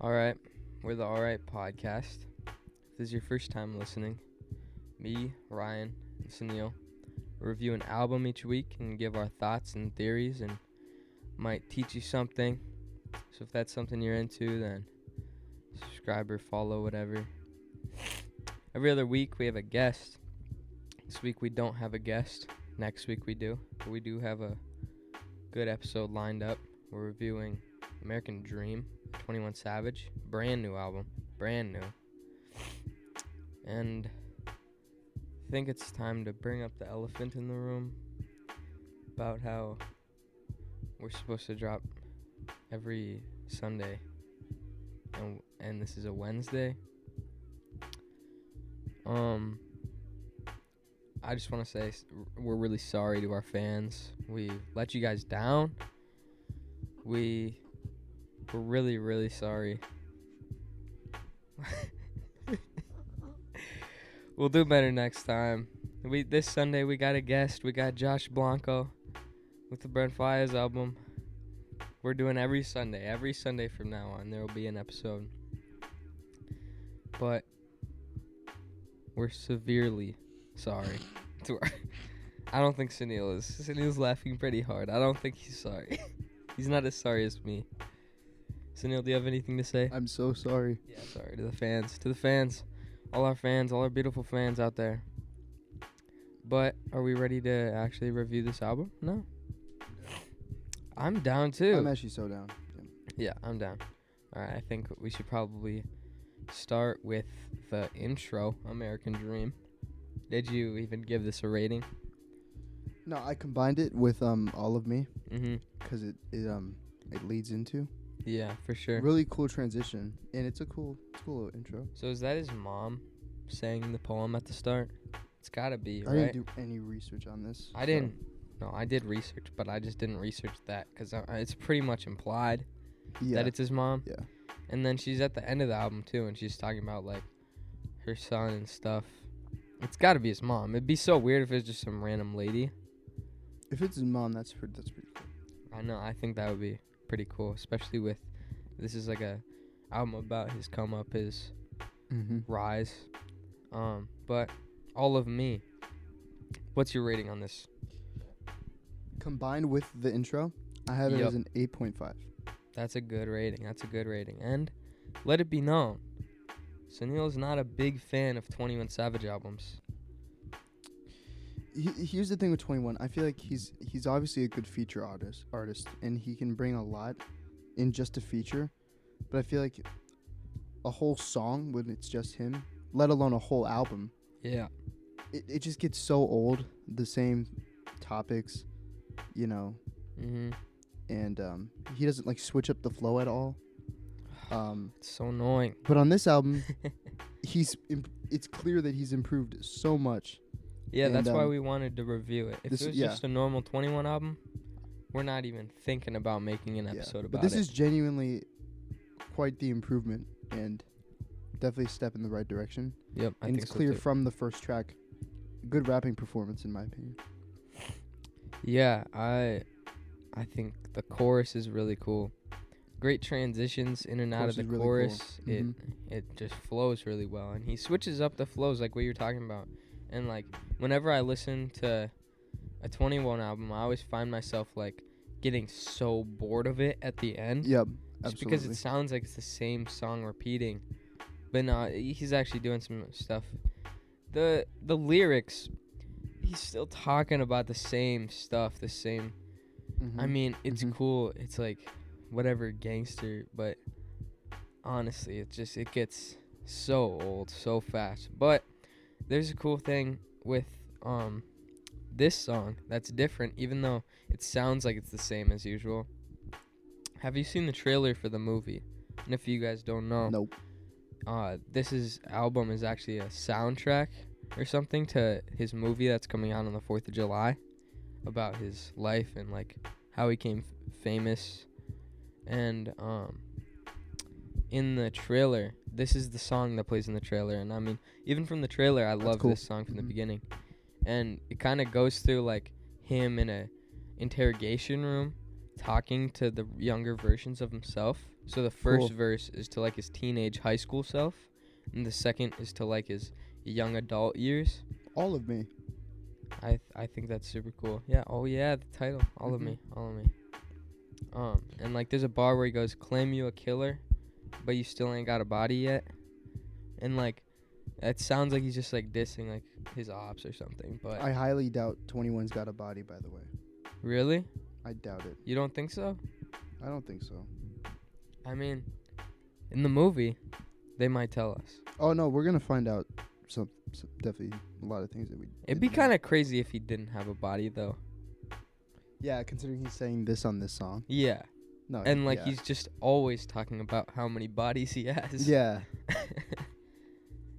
All right, we're the All Right Podcast. If this is your first time listening, me, Ryan, and Sunil review an album each week and give our thoughts and theories and might teach you something. So if that's something you're into, then subscribe or follow, whatever. Every other week we have a guest. This week we don't have a guest. Next week we do. But we do have a good episode lined up. We're reviewing American Dream, 21 Savage. Brand new album. Brand new. And I think it's time to bring up the elephant in the room about how we're supposed to drop every Sunday. And this is a Wednesday. I just want to say we're really sorry to our fans. We let you guys down. We're really, really sorry. We'll do better next time. This Sunday we got a guest. We got Josh Blanco with the Brent Faiyaz album. We're doing every Sunday from now on. There will be an episode. But we're severely sorry to our I don't think Sunil is. Sunil's laughing pretty hard. I don't think he's sorry. He's not as sorry as me. Sunil, do you have anything to say? I'm so sorry. Yeah, sorry to the fans. All our beautiful fans out there. But are we ready to actually review this album? No. I'm down too. I'm actually so down. Yeah, I'm down. All right, I think we should probably start with the intro, American Dream. Did you even give this a rating? No, I combined it with All of Me Mm-hmm. because it leads into Yeah, for sure. really cool transition, and it's a cool little intro. So is that his mom saying the poem at the start? It's gotta be, I right? didn't do any research on this. I didn't. No, I did research, but I just didn't research that because it's pretty much implied that it's his mom. Yeah. And then she's at the end of the album too, and she's talking about like her son and stuff. It's got to be his mom. It'd be so weird if it was just some random lady. If it's his mom, that's pretty cool. I know. I think that would be pretty cool, especially with this is like a album about his come up, his rise. But All of Me. What's your rating on this? Combined with the intro, I have it Yep. as an 8.5. That's a good rating. And let it be known, Sunil's not a big fan of 21 Savage albums. Here's the thing with 21. I feel like he's obviously a good feature artist, and he can bring a lot in just a feature. But I feel like a whole song when it's just him, let alone a whole album, Yeah. it just gets so old. The same topics, Mm-hmm. and he doesn't like switch up the flow at all. It's so annoying. But on this album, it's clear that he's improved so much. Yeah, And, that's why we wanted to review it. If this- it was yeah. just a normal 21 album, we're not even thinking about making an episode about But this it. is genuinely quite the improvement, and definitely a step in the right direction. Yep, I And think it's so clear too. from the first track. Good rapping performance, in my opinion. Yeah, I think the chorus is really cool. Great transitions in and out of Chorus the is really chorus. cool. Mhm. It just flows really well, and he switches up the flows like what you were talking about. And like whenever I listen to a 21 album, I always find myself like getting so bored of it at the end. Yep, Just absolutely. because it sounds like it's the same song repeating. But no, he's actually doing some stuff. The lyrics, he's still talking about the same stuff, the same. Mhm. I mean, it's Mhm. cool. It's like whatever gangster, but honestly, it gets so old so fast. But there's a cool thing with this song that's different, even though it sounds like it's the same as usual. Have you seen the trailer for the movie? And if you guys don't know, Nope. this album is actually a soundtrack or something to his movie that's coming out on the 4th of July about his life and like how he became famous. And in the trailer, this is the song that plays in the trailer. And I mean, even from the trailer, I love cool. this song from the Mhm. beginning. And it kind of goes through like him in a interrogation room talking to the younger versions of himself. So the first Cool. verse is to like his teenage high school self, and the second is to like his young adult years. All of me. I think that's super cool. Yeah. Oh yeah, the title. All of me. All of me. And like there's a bar where he goes, "Claim you a killer, but you still ain't got a body yet," and like it sounds like he's just like dissing like his ops or something. But I highly doubt 21's got a body, by the way. really, I doubt it. you don't think so? I don't think so. I mean, in the movie, they might tell us. Oh, no, we're going to find out some definitely a lot of things that we It'd be didn't know. kind of crazy if he didn't have a body, though. Yeah, considering he's saying this on this song. Yeah, No, and like yeah. he's just always talking about how many bodies he has. Yeah,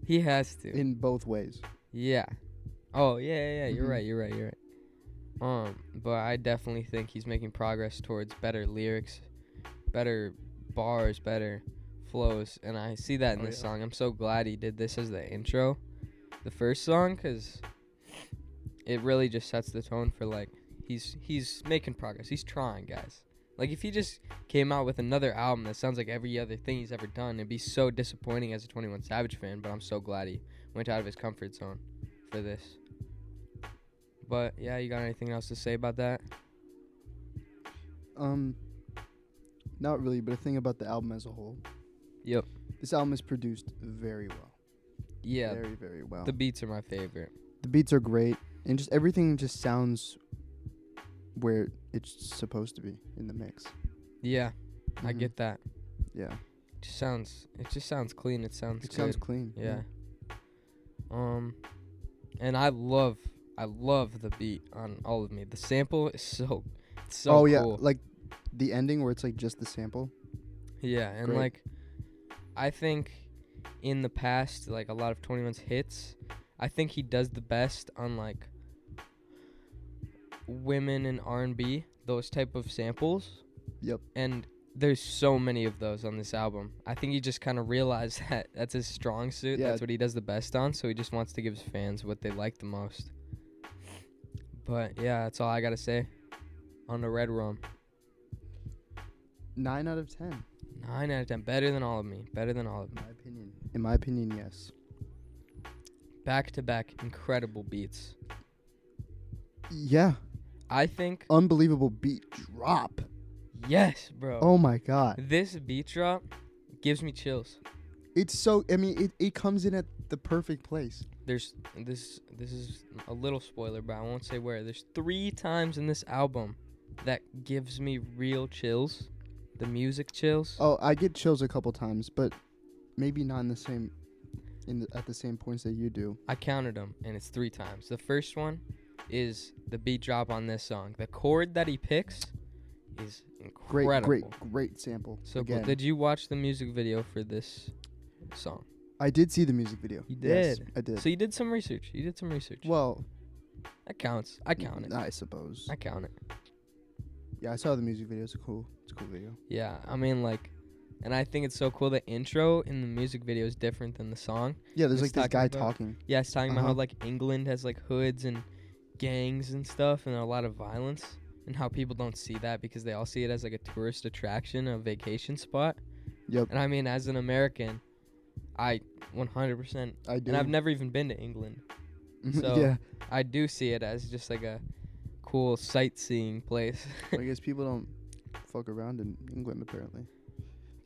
He has to. in both ways. Yeah. Oh, yeah. You're Mhm. right. You're right. But I definitely think he's making progress towards better lyrics, better bars, better flows, and I see that in Oh, this yeah. song. I'm so glad he did this as the intro, the first song, because it really just sets the tone for like he's making progress. He's trying, guys. Like if he just came out with another album that sounds like every other thing he's ever done, it'd be so disappointing as a 21 Savage fan. But I'm so glad he went out of his comfort zone for this. But yeah, you got anything else to say about that? Not really, but a thing about the album as a whole. Yep. This album is produced very well. Yeah, Very, very well. the beats are my favorite. The beats are great, and just everything just sounds where it's supposed to be in the mix. Yeah, I Mhm. get that. Yeah, It just sounds clean. It sounds it good. sounds clean. Yeah. And I love the beat on All of Me. The sample is so Oh yeah, cool. like the ending where it's like just the sample. Yeah, and Great. like I think in the past, like a lot of 21's hits, I think he does the best on like women and R&B, those type of samples. Yep. And there's so many of those on this album. I think he just kind of realized that that's his strong suit. Yeah. That's what he does the best on, so he just wants to give his fans what they like the most. But yeah, that's all I got to say on the Red Rum. 9 out of 10. 9 out of 10. Better than All of Me. Better than All of Me. In my opinion, yes. Back-to-back incredible beats. Yeah, I think, unbelievable beat drop. yes, bro. Oh my god. This beat drop gives me chills. It's so, I mean, it comes in at the perfect place. This is a little spoiler, but I won't say where. There's 3 times in this album that gives me real chills. The music chills. Oh, I get chills a couple times, but maybe not in the same at the same points that you do. I counted them, and it's 3 times. The first one is the beat drop on this song. The chord that he picks is incredible. Great sample. So again. cool. Did you watch the music video for this song? I did see the music video. You Yes, did? I did. So you did some research. Well, That counts. I count it. I suppose. I count it. Yeah, I saw the music video. It's a cool video. Yeah, I mean, like, and I think it's so cool. The intro in the music video is different than the song. Yeah, there's It's like this talking guy about- talking. Yeah, it's talking about how Uh-huh. like England has like hoods and gangs and stuff, and a lot of violence, and how people don't see that because they all see it as like a tourist attraction, a vacation spot. Yep, And I mean, as an American, I 100%, I do. and I've never even been to England. Mhm, so- yeah, I do see it as just like a cool sightseeing place. I guess people don't fuck around in England apparently.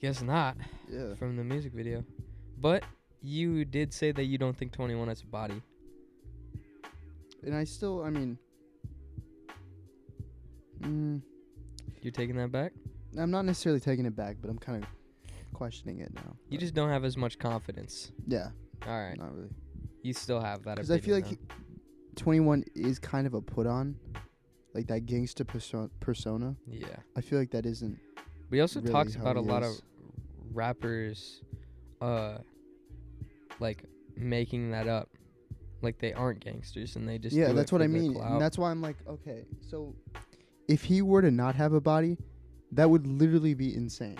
Guess not. Yeah. From the music video. But you did say that you don't think 21 has a body. And I mean, You're taking that back? I'm not necessarily taking it back, but I'm kind of questioning it now. You but just don't have as much confidence. yeah, All right. not really. You still have that Because I feel opinion, like 21 is kind of a put on, like that gangsta persona. though. Yeah. I feel like that isn't. But he also really talks how about a he lot of is. rappers like making that up. Like they aren't gangsters and they just Yeah, do that's it what for I the mean. clout. And that's why I'm like, okay, so if he were to not have a body, that would literally be insane.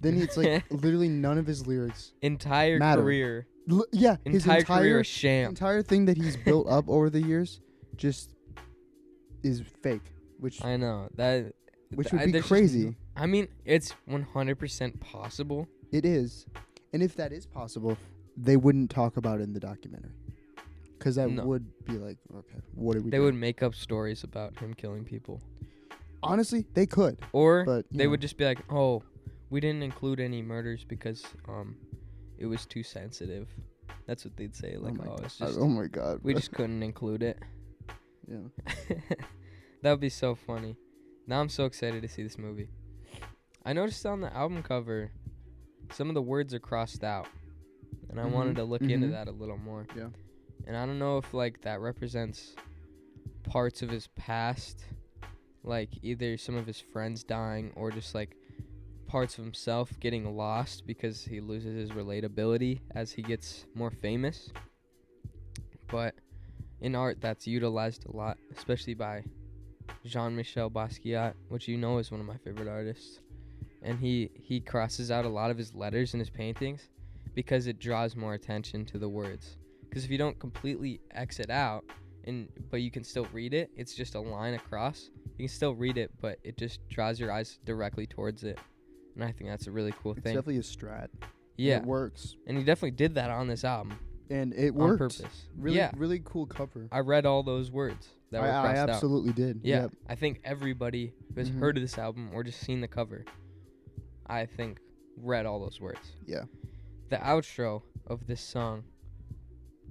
Then it's like literally none of his lyrics entire matter. career. Yeah, his Entire career entire a sham. entire thing that he's built up over the years just is fake, which I know. That would be there's just crazy. I mean, it's 100% possible. It is. And if that is possible, they wouldn't talk about it in the documentary. Because that No. would be like, okay, what are we They doing? would make up stories about him killing people. Honestly, they could. Or But they would just be like, oh, we didn't include any murders because it was too sensitive. That's what they'd say. Like, it's just, oh my god. we just couldn't include it. Yeah. That would be so funny. Now I'm so excited to see this movie. I noticed on the album cover, some of the words are crossed out. And I wanted to look into that a little more. Yeah. And I don't know if, like, that represents parts of his past. Like, either some of his friends dying or just, like, parts of himself getting lost because he loses his relatability as he gets more famous. But in art, that's utilized a lot, especially by Jean-Michel Basquiat, which you know is one of my favorite artists. And he crosses out a lot of his letters in his paintings because it draws more attention to the words. Because if you don't completely X it out, but you can still read it, it's just a line across. You can still read it, but it just draws your eyes directly towards it. And I think that's a really cool It's thing. definitely a strat. Yeah. It works. And he definitely did that on this album. And it On worked. purpose. Really, Yeah. really cool cover. I read all those words that were I crossed out. absolutely did. Yeah. Yep. I think everybody who has heard of this album or just seen the cover, I think, read all those words. Yeah. The outro of this song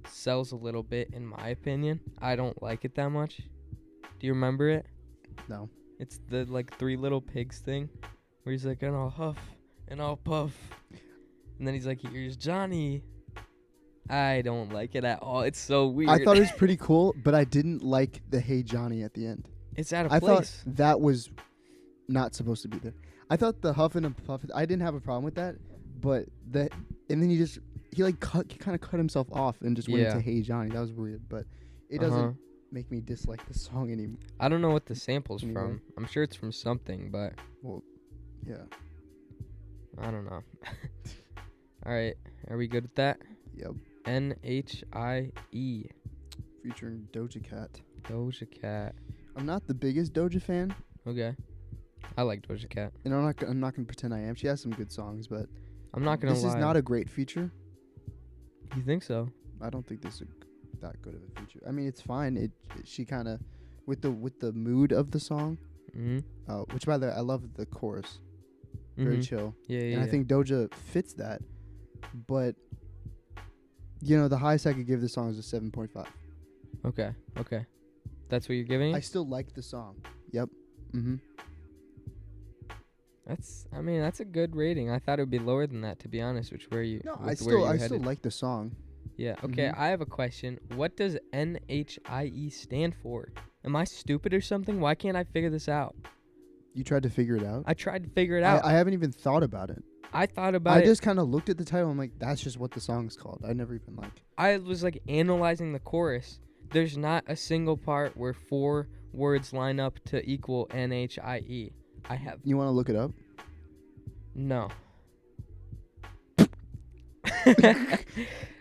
sells a little bit, in my opinion. I don't like it that much. Do you remember it? No. It's the, like, Three Little Pigs thing, where he's like, and I'll huff, and I'll puff. And then he's like, here's Johnny. I don't like it at all. It's so weird. I thought it was pretty cool, but I didn't like the Hey Johnny at the end. It's out of I place. thought that was not supposed to be there. I thought the huff and puff, I didn't have a problem with that, but and then he kind of cut himself off and just went into Hey Johnny. That was weird, but it doesn't make me dislike the song anymore. I don't know what the sample's Anyway. from. I'm sure it's from something, but Yeah. I don't know. All right, are we good with that? Yep. NHIE. Featuring Doja Cat. Doja Cat. I'm not the biggest Doja fan, Okay. I like Doja Cat. and I'm not gonna pretend I am. She has some good songs, but I'm not gonna lie. this is not a great feature. You think so? I don't think this is that good of a feature. I mean, it's fine. She kind of with the mood of the song. Mm-hmm. Which by the way, I love the chorus. Very chill. Yeah, yeah. And I think Doja fits that. But the highest I could give this song is a 7.5. Okay. That's what you're giving I it? still like the song. Yep. Mm-hmm. That's a good rating. I thought it would be lower than that, to be honest, which where you No, with I where you still headed. like the song. Yeah, okay, Mhm. I have a question. What does NHIE stand for? Am I stupid or something? Why can't I figure this out? You tried to figure it out? I tried to figure it out. I haven't even thought about it. I thought about I it. just kind of looked at the title. I'm like, that's just what the song's called. I never even I was like analyzing the chorus. There's not a single part where 4 words line up to equal NHIE. I have You want to look it up? no.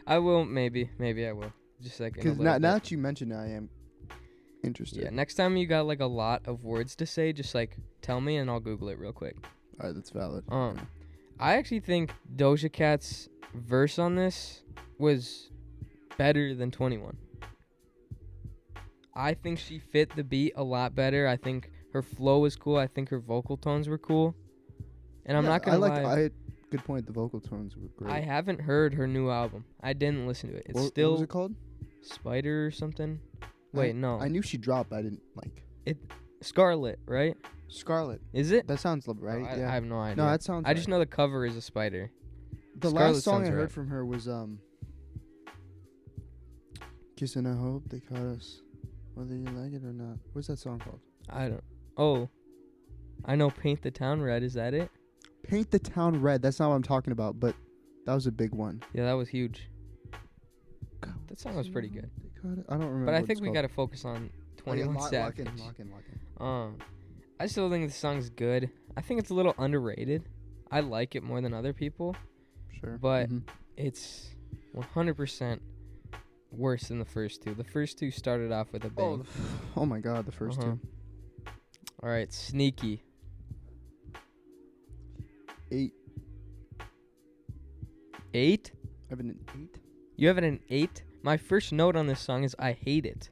I will maybe I will. Just like in a Because little now bit. that you mention it, I am interested. Yeah, next time you got like a lot of words to say, just like tell me and I'll Google it real quick. All right, that's valid. I actually think Doja Cat's verse on this was better than 21. I think she fit the beat a lot better. I think her flow was cool. I think her vocal tones were cool. And I'm not gonna lie. Good point. The vocal tones were great. I haven't heard her new album. I didn't listen to it. It's still what was it called? Spider or something. Wait, no. I knew she dropped. But I didn't like Scarlet, right? Scarlet. Is it? That sounds right. I Yeah. have no idea. No, that sounds. I just know the cover is a spider. The Scarlet last song I sounds heard right. from her was "Kissing I Hope They Caught Us," whether you like it or not. What's that song called? I don't. Oh, I know. Paint the Town Red. Is that it? "Paint the Town Red." That's not what I'm talking about, but that was a big one. Yeah, that was huge. That song was pretty good. I don't remember. But I what think it's we called. gotta focus on 21 lock Savage. in. I still think the song's good. I think it's a little underrated. I like it more than other people. Sure. But it's 100% worse than the first two. The first two started off with a bang. Oh my God, the first two. All right, Sneaky. 8. 8? I have an 8. You have it an 8? My first note on this song is I hate it.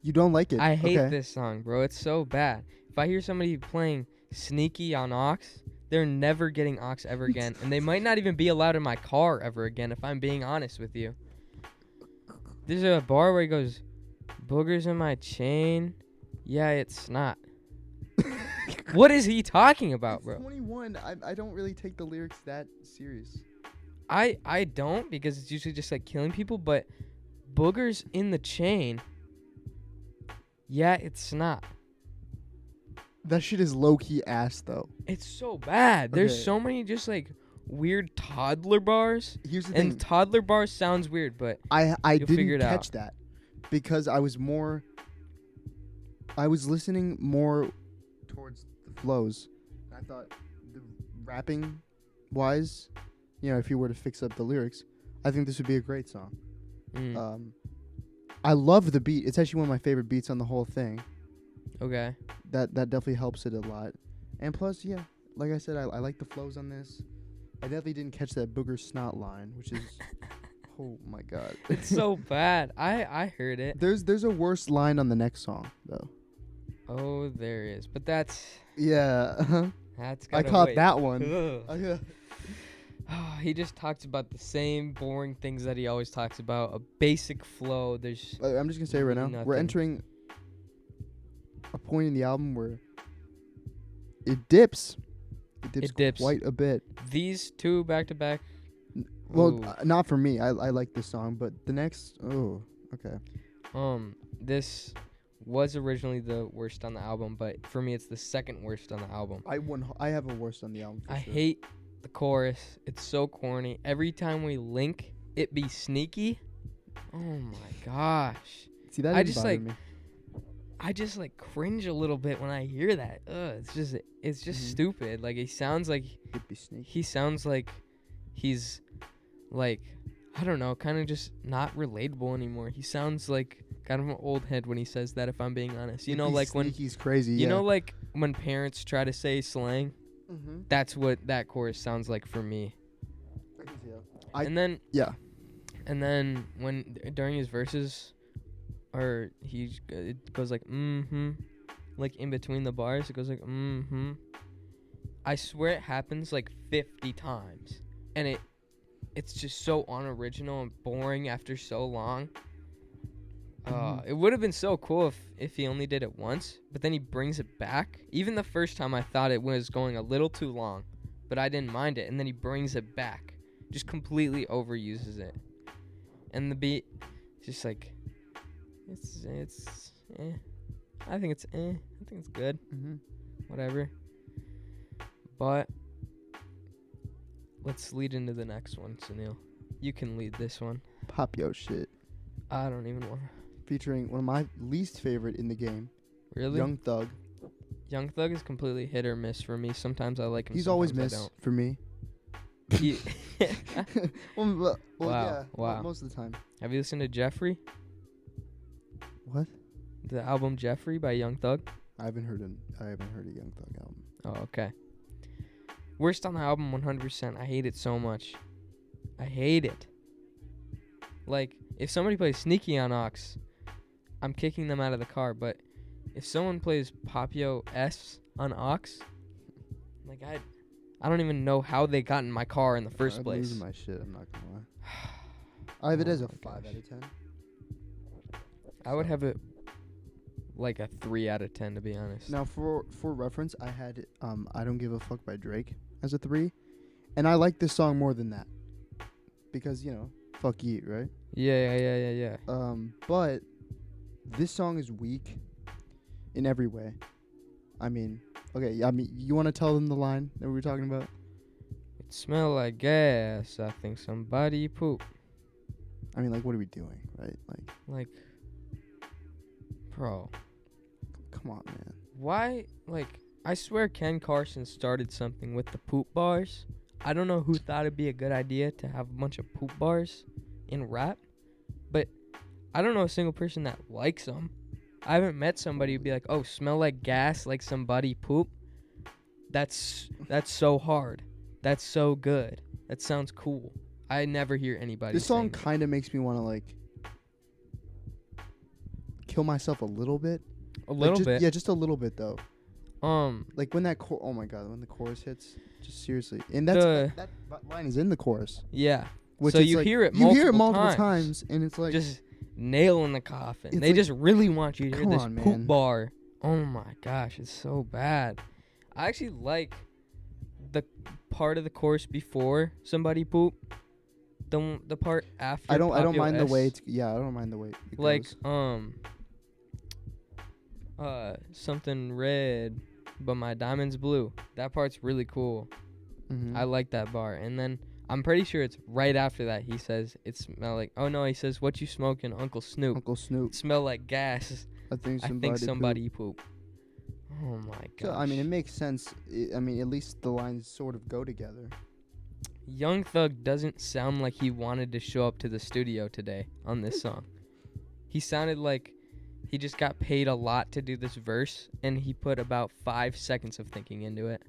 You don't like it? I hate Okay. this song, bro. It's so bad. If I hear somebody playing Sneaky on aux, they're never getting aux ever again. And they might not even be allowed in my car ever again, if I'm being honest with you. There's a bar where he goes, boogers in my chain. Yeah, it's not. What is he talking about, It's bro? 21. I don't really take the lyrics that serious. I don't, because it's usually just like killing people, but boogers in the chain. Yeah, it's not. That shit is low-key ass, though. It's so bad. There's Okay. so many just like weird toddler bars. Here's the And thing. toddler bars sounds weird, but I You'll figure didn't it out. catch that because I was listening more towards the flows. I thought the rapping wise, if you were to fix up the lyrics, I think this would be a great song. I love the beat. It's actually one of my favorite beats on the whole thing. okay. That definitely helps it a lot. And plus, yeah, like I said, I like the flows on this. I definitely didn't catch that booger snot line, which is oh my god. It's so bad. I heard it. There's a worse line on the next song though. Oh, there is. But that's Yeah. that's I gotta caught wait. that one. Ugh. He just talks about the same boring things that he always talks about. A basic flow. There's I'm just gonna say right now, we're Nothing. entering a point in the album where it dips. It dips quite a bit. these two back to back. Well, Ooh. not for me. I like this song, but the next, okay. This was originally the worst on the album, but for me it's the second worst on the album. I have a worst on the album. For I sure. hate the chorus. It's so corny. Every time we link, it be sneaky. Oh my gosh. See that I didn't just, bother like, me. I just like cringe a little bit when I hear that. It's just Mhm. stupid. Like he sounds like It'd be sneaky. he's like, I don't know, kind of just not relatable anymore. He sounds like kind of an old head when he says that, if I'm being honest. You know, like when Sneaky's crazy. you know, like when parents try to say slang. Mm-hmm. That's what that chorus sounds like for me. I- And then when during his verses, or it goes like like in between the bars, it goes like I swear it happens like 50 times, and it's just so unoriginal and boring after so long. It would have been so cool if he only did it once, but then he brings it back. Even the first time I thought it was going a little too long, but I didn't mind it, and then he brings it back. Just completely overuses it. And the beat, just like, it's I think it's good. Mm-hmm. Whatever. But let's lead into the next one, Sunil. You can lead this one. Pop Yo shit. I don't even want to. Featuring one of my least favorite in the game, Really? Young Thug. Young Thug is completely hit or miss for me. Sometimes I like him. He's always sometimes miss for me. I don't. He- Well, Wow, yeah. wow. Most of the time. Have you listened to Jeffrey? What? The album Jeffrey by Young Thug? I haven't heard a Young Thug album. Oh, okay. Worst on the album, 100%. I hate it so much. I hate it. Like, if somebody plays Sneaky on aux, I'm kicking them out of the car. But if someone plays Popio S on aux, like, I don't even know how they got in my car in the first I'm place. losing my shit. I'm not gonna lie. I have it Oh as a my 5 gosh. out of 10. I would have it like a 3 out of 10, to be honest. Now, for reference, I had I Don't Give a Fuck by Drake as a 3, and I like this song more than that because fuck you, right? Yeah. But this song is weak in every way. I mean, okay, you want to tell them the line that we were talking about? It smell like gas. I think somebody pooped. I mean, like, what are we doing, right? Like, bro, Come on, man. why? Like, I swear Ken Carson started something with the poop bars. I don't know who thought it'd be a good idea to have a bunch of poop bars in rap, but I don't know a single person that likes them. I haven't met somebody who'd be like, oh, smell like gas, like somebody poop. That's so hard. That's so good. That sounds cool. I never hear anybody This song saying that. kind of makes me want to like kill myself a little bit. A little bit. Yeah, just a little bit though. Um, Like when that oh my god, when the chorus hits, just seriously. And that line is in the chorus. yeah. Which So is you like, hear it you hear it multiple multiple times. times, and it's like Just nail in the coffin. It's They like- just really want you to hear Come this on, poop man. bar. Oh my gosh, it's so bad. I actually like the part of the chorus before somebody poop. The part after. I don't Papio mind the S. way I don't mind the way it Like goes. something red, but my diamond's blue. That part's really cool. Mhm. I like that bar. And then I'm pretty sure it's right after that he says it smell like. Oh no, he says what you smoking, Uncle Snoop. Uncle Snoop. It smell like gas. I think I think somebody poop. Oh my gosh. So, I mean, it makes sense. I mean, at least the lines sort of go together. Young Thug doesn't sound like he wanted to show up to the studio today on this song. He sounded like he just got paid a lot to do this verse, and he put about 5 seconds of thinking into it.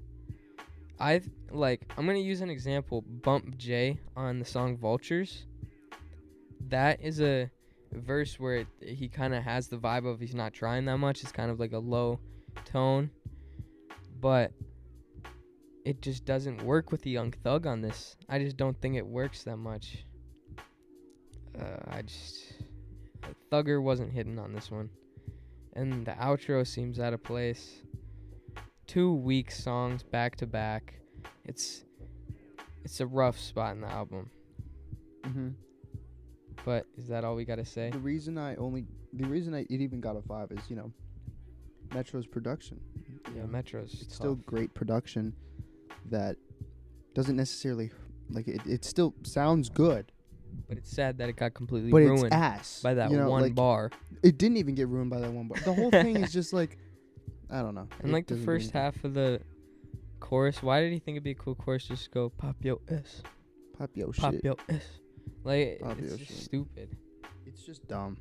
I'm going to use an example. Bump J on the song Vultures. That is a verse where he kind of has the vibe of he's not trying that much. It's kind of like a low tone. But it just doesn't work with the Young Thug on this. I just don't think it works that much. Thugger wasn't hitting on this one. And the outro seems out of place. 2 weak songs back to back. It's a rough spot in the album. Mhm. But is that all we gotta say? The reason it even got a 5 is, Metro's production. Yeah, Metro's It's tough. still great production that doesn't necessarily it still sounds good, But it's sad that it got completely but it's ruined ass by that one like, bar. It didn't even get ruined by that one bar. The whole thing is just like, I don't know. And It like the doesn't first really- half of the chorus, why did he think it'd be a cool chorus just to go pop yo S, Pop yo pop shit. yo S? Like Pop it's yo just shit. stupid. It's just dumb.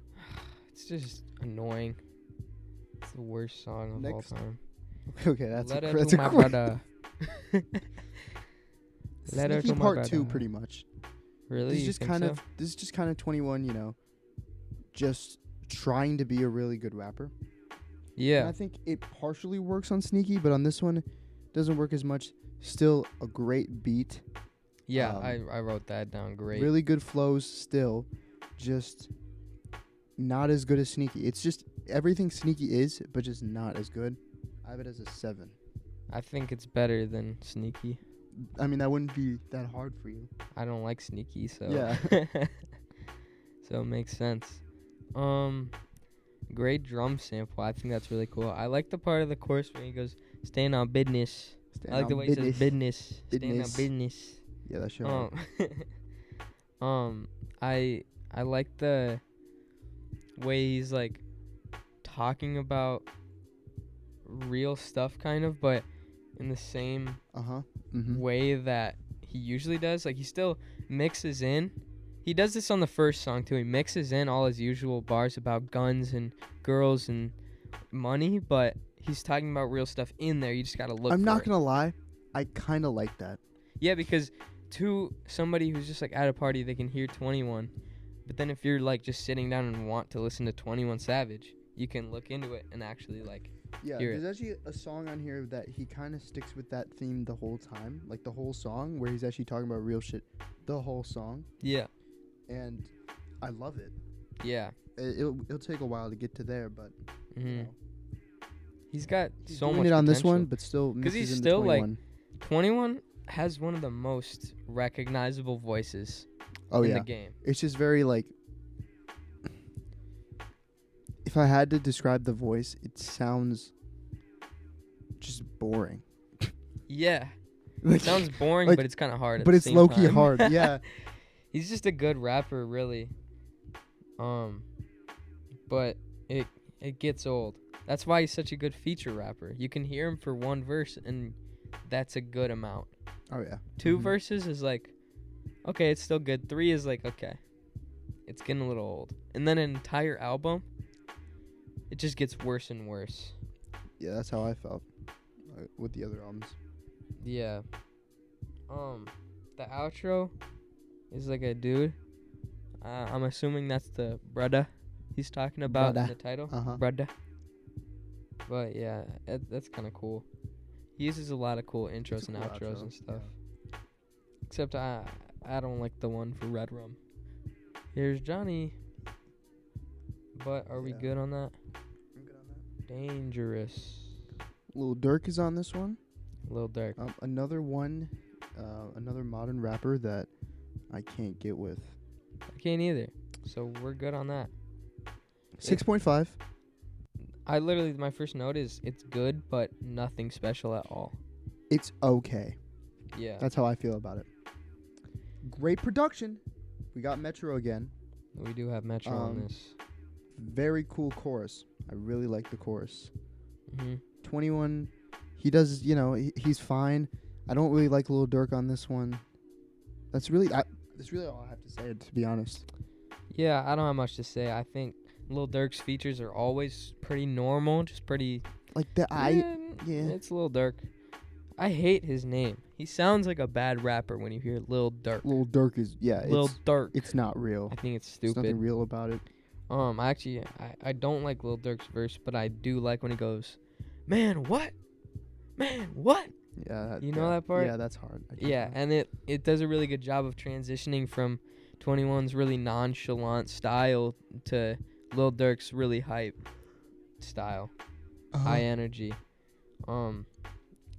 It's just annoying. It's the worst song of Next. all time. Okay, that's Letter that's to my brother. Letter Sneaky to my Part 2 brother. pretty much. Really? This is You just think kind so? of 21, just trying to be a really good rapper. And Yeah. I think it partially works on Sneaky, but on this one, it doesn't work as much. Still a great beat. Yeah, um, I wrote that down. Great. Really good flows still. Just not as good as Sneaky. It's just everything Sneaky is, but just not as good. I have it as a 7. I think it's better than Sneaky. I mean, that wouldn't be that hard for you. I don't like Sneaky, so Yeah. so it makes sense. Great drum sample. I think that's really cool. I like the part of the chorus where he goes, "Staying on business." I like the way he says business. Staying on Business. business. Yeah, that shit. hard. I like the way he's like talking about real stuff kind of, but in the same Mhm. way that he usually does. Like he still mixes in. He does this on the first song too. He mixes in all his usual bars about guns and girls and money, but he's talking about real stuff in there. You just gotta look. I'm for not it. gonna lie, I kind of like that. Yeah, because to somebody who's just like at a party, they can hear 21. But then if you're like just sitting down and want to listen to 21 Savage, you can look into it and actually like. Yeah, Hear it. there's actually a song on here that he kind of sticks with that theme the whole time, like the whole song, where he's actually talking about real shit the whole song, Yeah. and I love it. Yeah. It'll take a while to get to there, but hmm He's got he's so doing much it on this potential. one, but still 'Cause he's mixes in still, the like, 21. 21 has one of the most recognizable voices Oh in yeah, the game. it's just very like. If I had to describe the voice, it sounds just boring. Yeah. Like, It sounds boring, like, but it's kind of hard. At but the it's same low key time. hard. Yeah. He's just a good rapper, really. But it gets old. That's why he's such a good feature rapper. You can hear him for one verse, and that's a good amount. Oh yeah. 2 Mhm. verses is like, okay, it's still good. 3 is like, okay, it's getting a little old. And then an entire album, it just gets worse and worse. Yeah, that's how I felt with the other albums. Yeah. The outro is like a dude. I'm assuming that's the brudda he's talking about in Brudda. the title. Uh-huh. Brudda. But yeah, that's kind of cool. He uses a lot of cool intros and cool outros outro, and stuff. Except I don't like the one for Red Rum. Here's Johnny. But are we Yeah. good on that? I'm good on that. Dangerous. Lil Durk is on this one. Lil Durk. Another one, another modern rapper that I can't get with. I can't either. So we're good on that. 6.5. I literally, my first note is it's good, but nothing special at all. It's okay. Yeah. That's how I feel about it. Great production. We got Metro again. We do have Metro on this. Very cool chorus. I really like the chorus. 21. He does, he's fine. I don't really like Lil Durk on this one. That's really all I have to say, to be honest. Yeah, I don't have much to say. I think Lil Durk's features are always pretty normal, just pretty. Like It's Lil Durk. I hate his name. He sounds like a bad rapper when you hear Lil Durk. Lil Durk is Lil Durk. It's not real. I think it's There's stupid. nothing real about it. Actually, I don't like Lil Durk's verse, but I do like when he goes, "Man, what? Man, what?" Yeah. You know that part? Yeah, that's hard. Yeah, and it does a really good job of transitioning from 21's really nonchalant style to Lil Durk's really hype style, high energy.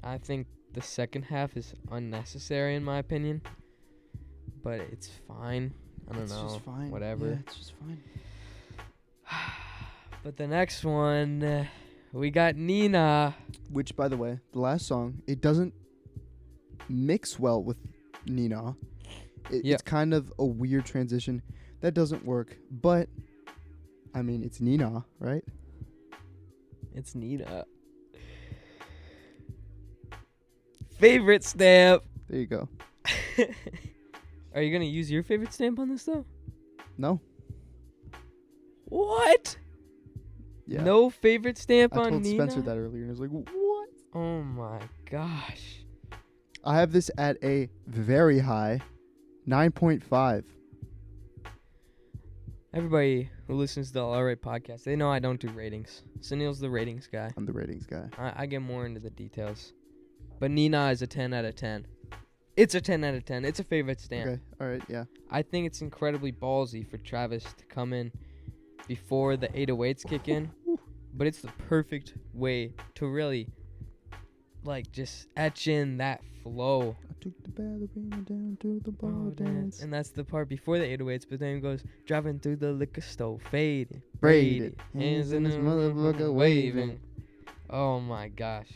I think the second half is unnecessary in my opinion, but it's fine. I don't know. It's just fine. Whatever. Yeah, it's just fine. But the next one, we got Nina. Which, by the way, the last song, it doesn't mix well with Nina. It's kind of a weird transition. That doesn't work. But, I mean, it's Nina, right? It's Nina. Favorite stamp. There you go. Are you going to use your favorite stamp on this, though? No. What? Yeah. No favorite stamp I on told Nina? Spencer that earlier, and he was like, what? Oh, my gosh. I have this at a very high 9.5. Everybody who listens to the Alright podcast, they know I don't do ratings. Sunil's the ratings guy. I'm the ratings guy. I get more into the details. But Nina is a 10 out of 10. It's a 10 out of 10. It's a favorite stamp. Okay, all right, yeah. I think it's incredibly ballsy for Travis to come in before the 808s kick in. But it's the perfect way to really, just etch in that flow. I took the ballerina down to the bar dance. And that's the part before the 808s, but then it goes, driving through the liquor store, faded, Braided, hands in this motherfucker waving. Oh my gosh.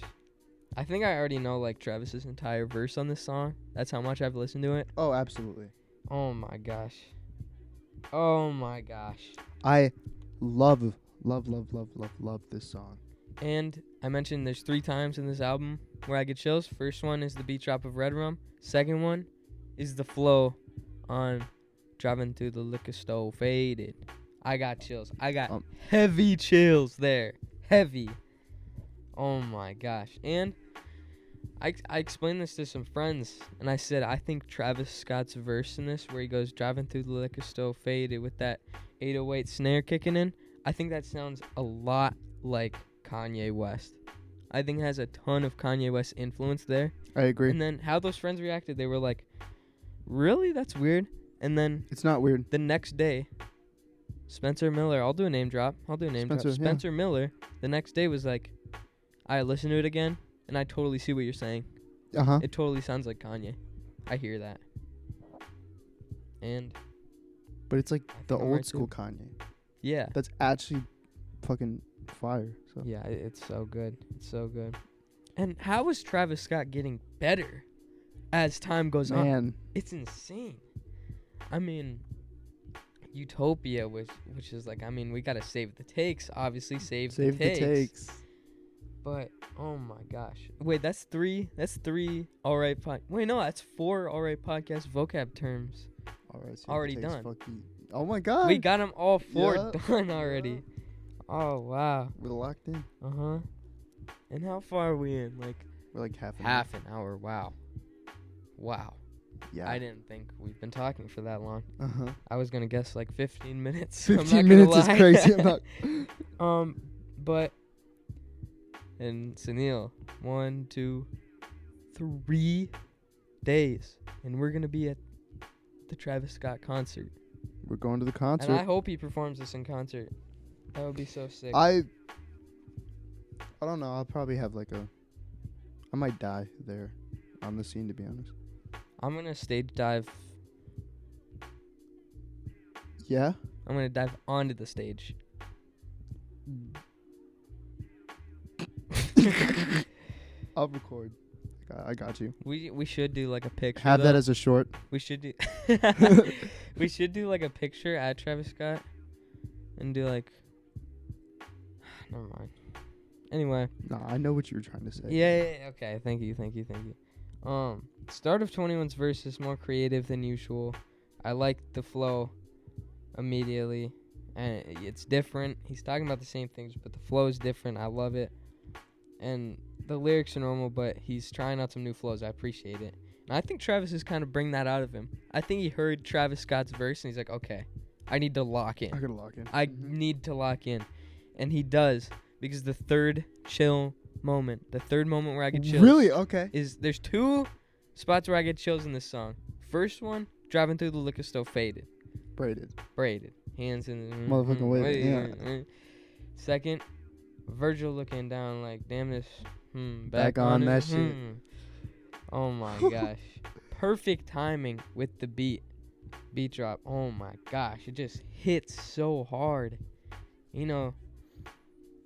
I think I already know Travis's entire verse on this song. That's how much I've listened to it. Oh, absolutely. Oh my gosh. Oh my gosh. I love this song. And I mentioned there's 3 times in this album where I get chills. First one is the beat drop of Red Rum. Second one is the flow on driving through the liquor store faded. I got chills. I got heavy chills there. Heavy. Oh my gosh. And I explained this to some friends, and I said I think Travis Scott's verse in this, where he goes driving through the liquor store faded with that 808 snare kicking in, I think that sounds a lot like Kanye West. I think it has a ton of Kanye West influence there. I agree. And then how those friends reacted, they were like, really? That's weird. And then It's not weird. the next day, Spencer Miller, I'll do a name drop. Spencer Miller, the next day was like, I listened to it again, and I totally see what you're saying. Uh-huh. It totally sounds like Kanye. I hear that. And But it's like the I'm old right school too. Kanye. yeah. That's actually fucking fire. So Yeah, it's so good. It's so good. And how is Travis Scott getting better as time goes on? Man, It's insane. I mean, Utopia, which is we gotta save the takes. Obviously, save the takes. But oh my gosh, wait, that's 3. That's 3. Alright, wait, no, that's 4. Alright, podcast vocab terms. All right, so Already it takes done. Oh my god. We got them all 4 Yeah. done already. Oh wow. We're locked in. And how far are we in? We're like half an Half an hour. Wow. Wow. Yeah. I didn't think we've been talking for that long. Uh-huh. I was gonna guess like 15 minutes. I'm not 15 gonna minutes is lie. crazy. I'm not. But and Sunil, 1, 2, 3 days, and we're gonna be at the Travis Scott concert. We're going to the concert. And I hope he performs this in concert. That would be so sick. I don't know. I'll probably have I might die there on the scene, to be honest. I'm gonna stage dive. Yeah? I'm gonna dive onto the stage. I'll record. I got you. We should do like a picture. Have that though. as a short. We should do. We should do like a picture at Travis Scott, and do like. Never mind. Anyway. No, I know what you were trying to say. Yeah. Okay. Thank you. Start of 21's verse is more creative than usual. I like the flow immediately, and it's different. He's talking about the same things, but the flow is different. I love it, and the lyrics are normal, but he's trying out some new flows. I appreciate it, and I think Travis is kind of bringing that out of him. I think he heard Travis Scott's verse, and he's like, okay, I need to lock in. I gotta lock in. I need to lock in, and he does, because the third moment where I get chills. Really? Okay. There's 2 spots where I get chills in this song. First one, driving through the liquor store, faded. Braided. Hands in the Motherfucking way. Yeah. Second, Virgil looking down like, damn this. Back on that shit. Oh my gosh. Perfect timing with the beat drop. Oh my gosh. It just hits so hard. You know,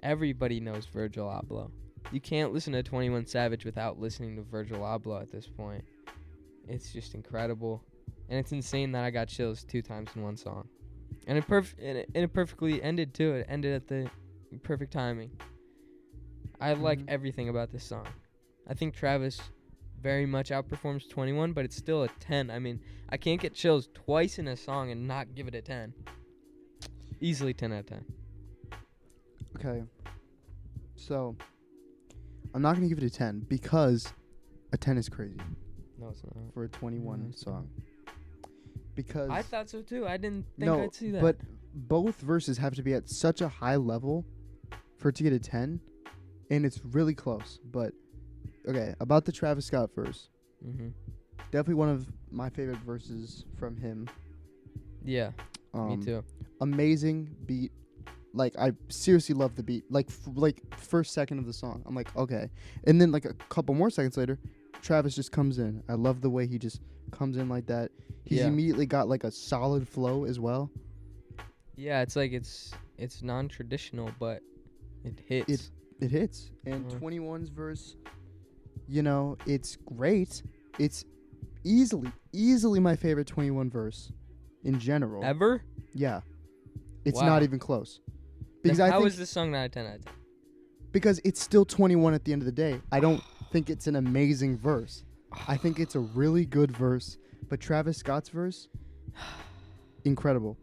everybody knows Virgil Abloh. You can't listen to 21 Savage without listening to Virgil Abloh at this point. It's just incredible. And it's insane that I got chills 2 times in one song. And it perfectly ended too. It ended at the perfect timing. I like everything about this song. I think Travis very much outperforms 21, but it's still a 10. I mean, I can't get chills twice in a song and not give it a 10. Easily 10 out of 10. Okay. So, I'm not going to give it a 10 because a 10 is crazy. No, it's not. For a 21 song. Because I thought so too. I didn't think I'd see that. But both verses have to be at such a high level for it to get a 10, and it's really close. But okay, about the Travis Scott verse. Definitely one of my favorite verses from him. Yeah, me too. Amazing beat. Like, I seriously love the beat. Like first second of the song, I'm like, okay. And then like a couple more seconds later, Travis just comes in. I love the way he just comes in like that. He's immediately got like a solid flow as well. Yeah, it's like it's non-traditional, but it hits. It hits. And 21's verse, you know, it's great. It's easily my favorite 21 verse in general. Ever? Yeah. It's not even close. Because how is this song not a 10 out of 10? Because it's still 21 at the end of the day. I don't think it's an amazing verse. I think it's a really good verse. But Travis Scott's verse, incredible.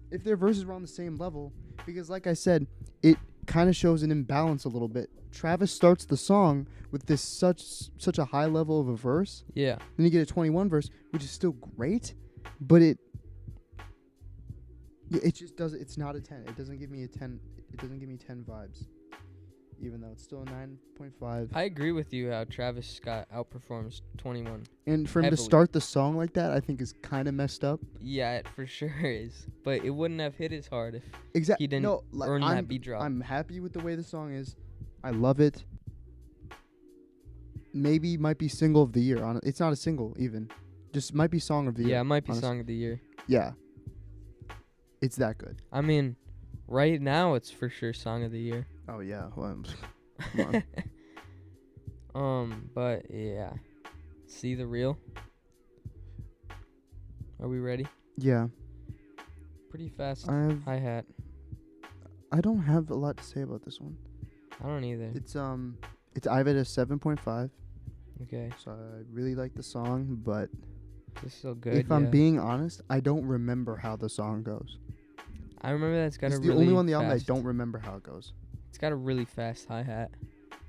If their verses were on the same level, because like I said, it kind of shows an imbalance a little bit. Travis starts the song with this such a high level of a verse. Yeah. Then you get a 21 verse, which is still great, but it just doesn't. It's not a 10. It doesn't give me a 10. It doesn't give me 10 vibes, even though it's still a 9.5. I agree with you how Travis Scott outperforms 21. And for him to start the song like that, I think is kind of messed up. Yeah, it for sure is. But it wouldn't have hit as hard if he didn't earn that beat drop. I'm happy with the way the song is. I love it. Maybe might be single of the year. It's not a single even. Just might be song of the year. Yeah, it might be song of the year. Yeah. It's that good. I mean, right now it's for sure song of the year. Oh yeah. Well, come on. But yeah. See the reel? Are we ready? Yeah. Pretty fast hi-hat. I don't have a lot to say about this one. I don't either. It's I have it as 7.5. Okay. So I really like the song, but it's so good. If I'm being honest, I don't remember how the song goes. I remember that it's got it's a the really only one on the album album I don't remember how it goes. It's got a really fast hi-hat.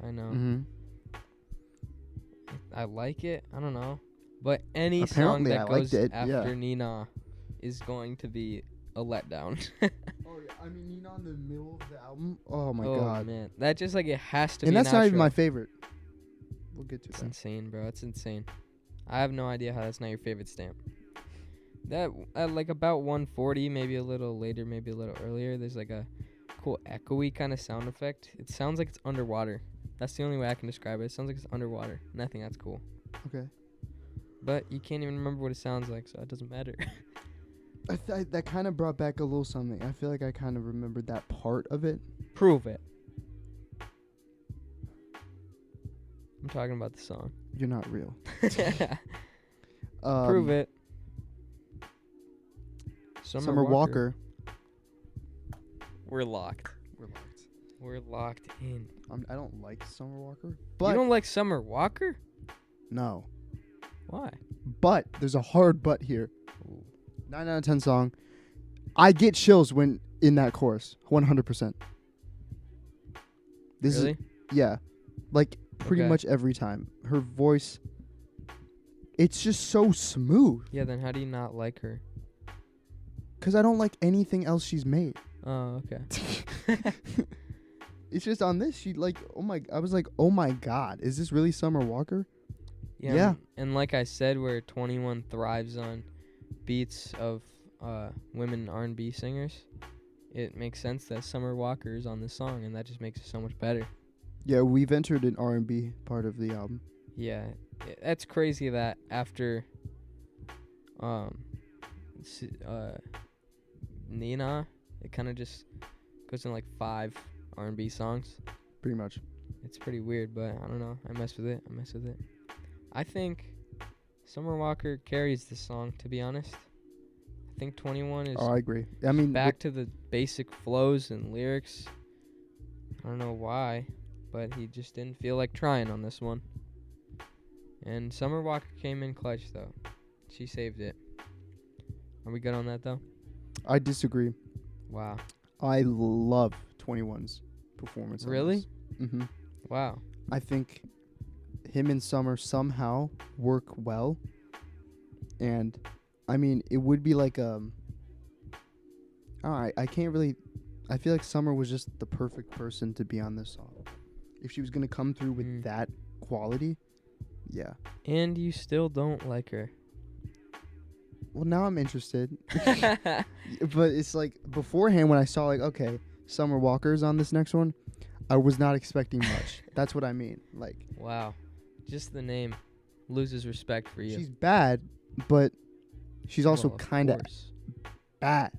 I know. Mm-hmm. I like it. I don't know. But any Apparently, song I that liked goes it, after yeah. Nina is going to be a letdown. Oh yeah, I mean, Nina in the middle of the album. Oh my oh god. man, that just like it has to And be. that's an not even outro. my favorite. We'll get to It's that. insane, bro. It's insane. I have no idea how that's not your favorite stamp. That at like about 140, maybe a little later, maybe a little earlier. There's like a cool echoey kind of sound effect. It sounds like it's underwater. That's the only way I can describe it. It sounds like it's underwater, and I think that's cool. Okay. But you can't even remember what it sounds like, so it doesn't matter. That kind of brought back a little something. I feel like I kind of remembered that part of it. Prove it. I'm talking about the song. You're not real. Prove it. Summer Walker. We're locked. We're locked. We're locked in. I don't like Summer Walker, You but don't like Summer Walker? no. Why? But there's a hard but here. Ooh. 9 out of 10 song. I get chills when in that chorus. 100%. This Really? is yeah. Like pretty Okay. much every time. Her voice, it's just so smooth. Yeah, then how do you not like her? Cuz I don't like anything else she's made. Oh, okay. It's just on this she like I was like, "Oh my god, is this really Summer Walker?" Yeah. And like I said, where 21 thrives on beats of women R&B singers, it makes sense that Summer Walker is on this song, and that just makes it so much better. Yeah, we've entered an R&B part of the album. Yeah, that's crazy that after Nina, it kind of just goes in like 5 R&B songs. Pretty much. It's pretty weird, but I don't know. I mess with it. I think Summer Walker carries this song, to be honest. I think 21 is Oh, I agree. I mean, back to the basic flows and lyrics. I don't know why, but he just didn't feel like trying on this one. And Summer Walker came in clutch, though. She saved it. Are we good on that, though? I disagree. Wow. I love 21's performance. Really? Mm-hmm. Wow. I think him and Summer somehow work well. And, I mean, it would be like, I can't really, I feel like Summer was just the perfect person to be on this song. If she was going to come through with that quality, yeah. And you still don't like her. Well, now I'm interested. But it's like, beforehand when I saw, like, okay, Summer Walker's on this next one, I was not expecting much. That's what I mean. Like, Wow. Just the name loses respect for you. she's bad, but she's also Well, of kind of course. bad.